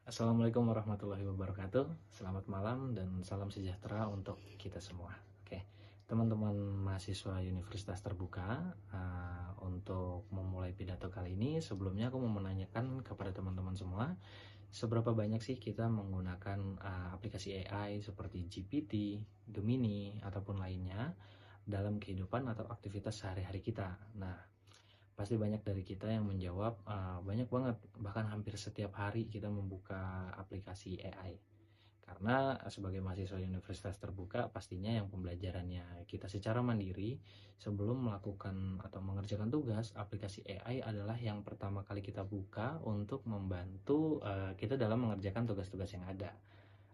Assalamualaikum warahmatullahi wabarakatuh. Selamat malam dan salam sejahtera untuk kita semua. Oke, teman-teman mahasiswa Universitas Terbuka, untuk memulai pidato kali ini, sebelumnya aku mau menanyakan kepada teman-teman semua, seberapa banyak sih kita menggunakan aplikasi AI seperti GPT, Gemini, ataupun lainnya dalam kehidupan atau aktivitas sehari-hari kita. Nah, pasti banyak dari kita yang menjawab, banyak banget, bahkan hampir setiap hari kita membuka aplikasi AI. Karena sebagai mahasiswa Universitas Terbuka, pastinya yang pembelajarannya kita secara mandiri, sebelum melakukan atau mengerjakan tugas, aplikasi AI adalah yang pertama kali kita buka untuk membantu kita dalam mengerjakan tugas-tugas yang ada.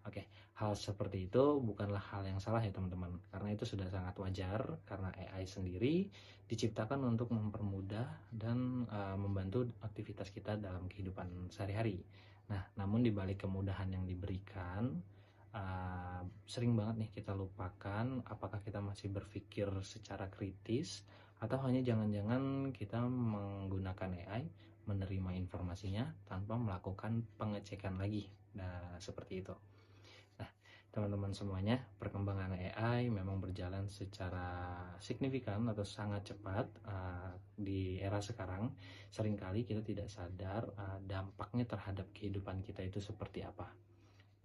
Oke, hal seperti itu bukanlah hal yang salah ya teman-teman, karena itu sudah sangat wajar karena AI sendiri diciptakan untuk mempermudah dan membantu aktivitas kita dalam kehidupan sehari-hari. Nah, namun di balik kemudahan yang diberikan, sering banget nih kita lupakan apakah kita masih berpikir secara kritis atau hanya jangan-jangan kita menggunakan AI menerima informasinya tanpa melakukan pengecekan lagi. Nah, seperti itu. Nah, teman-teman semuanya, perkembangan AI memang berjalan secara signifikan atau sangat cepat di era sekarang. Seringkali kita tidak sadar dampaknya terhadap kehidupan kita itu seperti apa.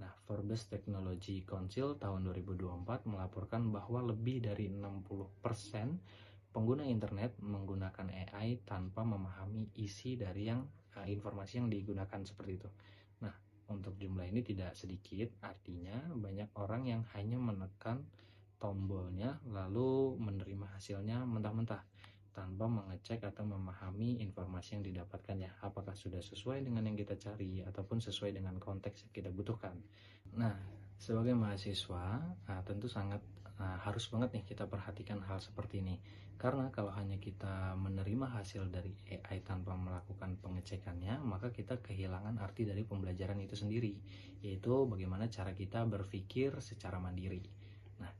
Nah, Forbes Technology Council tahun 2024 melaporkan bahwa lebih dari 60% pengguna internet menggunakan AI tanpa memahami isi dari informasi yang digunakan seperti itu. Nah, untuk jumlah ini tidak sedikit, artinya banyak orang yang hanya menekan tombolnya lalu menerima hasilnya mentah-mentah tanpa mengecek atau memahami informasi yang didapatkannya, apakah sudah sesuai dengan yang kita cari ataupun sesuai dengan konteks yang kita butuhkan. Nah, sebagai mahasiswa, tentu sangat harus banget nih kita perhatikan hal seperti ini. Karena kalau hanya kita menerima hasil dari AI tanpa melakukan pengecekannya, maka kita kehilangan arti dari pembelajaran itu sendiri, yaitu bagaimana cara kita berpikir secara mandiri. Nah,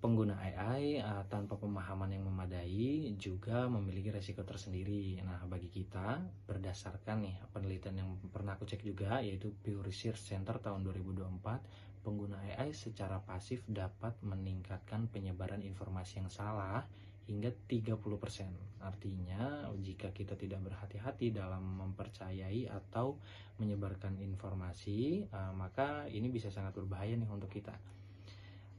pengguna AI tanpa pemahaman yang memadai juga memiliki resiko tersendiri. Nah, bagi kita, berdasarkan nih penelitian yang pernah aku cek juga, yaitu Pew Research Center tahun 2024, pengguna AI secara pasif dapat meningkatkan penyebaran informasi yang salah hingga 30%. Artinya, jika kita tidak berhati-hati dalam mempercayai atau menyebarkan informasi, maka ini bisa sangat berbahaya nih untuk kita.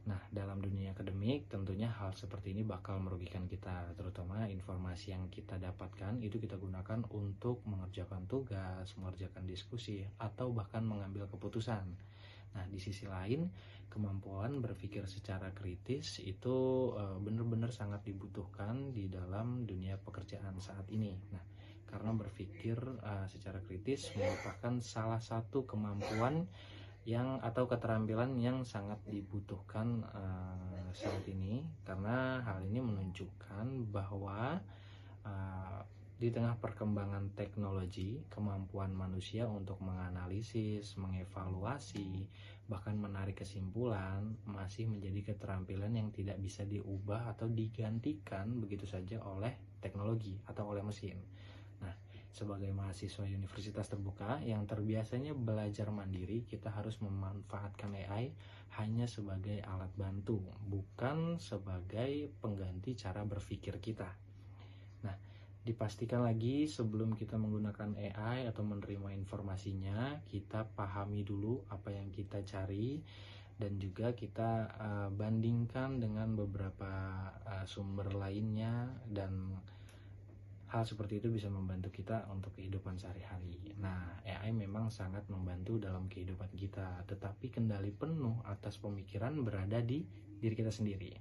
Nah, dalam dunia akademik tentunya hal seperti ini bakal merugikan kita, terutama informasi yang kita dapatkan itu kita gunakan untuk mengerjakan tugas, mengerjakan diskusi, atau bahkan mengambil keputusan. Nah, di sisi lain, kemampuan berpikir secara kritis itu benar-benar sangat dibutuhkan di dalam dunia pekerjaan saat ini. Nah, karena berpikir secara kritis merupakan salah satu kemampuan atau keterampilan yang sangat dibutuhkan saat ini, karena hal ini menunjukkan bahwa di tengah perkembangan teknologi, kemampuan manusia untuk menganalisis, mengevaluasi, bahkan menarik kesimpulan masih menjadi keterampilan yang tidak bisa diubah atau digantikan begitu saja oleh teknologi atau oleh mesin. Nah, sebagai mahasiswa Universitas Terbuka yang terbiasanya belajar mandiri, kita harus memanfaatkan AI hanya sebagai alat bantu, bukan sebagai pengganti cara berpikir kita. Nah, dipastikan lagi sebelum kita menggunakan AI atau menerima informasinya, kita pahami dulu apa yang kita cari dan juga kita bandingkan dengan beberapa sumber lainnya, dan hal seperti itu bisa membantu kita untuk kehidupan sehari-hari. Nah, AI memang sangat membantu dalam kehidupan kita, tetapi kendali penuh atas pemikiran berada di diri kita sendiri.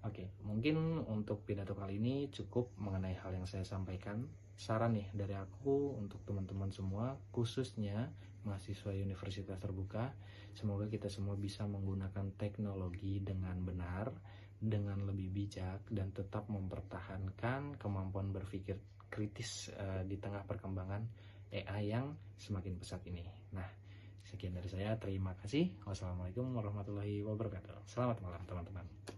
Oke, mungkin untuk pidato kali ini cukup mengenai hal yang saya sampaikan. Saran nih dari aku untuk teman-teman semua, khususnya mahasiswa Universitas Terbuka, semoga kita semua bisa menggunakan teknologi dengan benar, dengan lebih bijak, dan tetap mempertahankan kemampuan berpikir kritis di tengah perkembangan AI yang semakin pesat ini. Nah, sekian dari saya, terima kasih. Wassalamualaikum warahmatullahi wabarakatuh. Selamat malam teman-teman.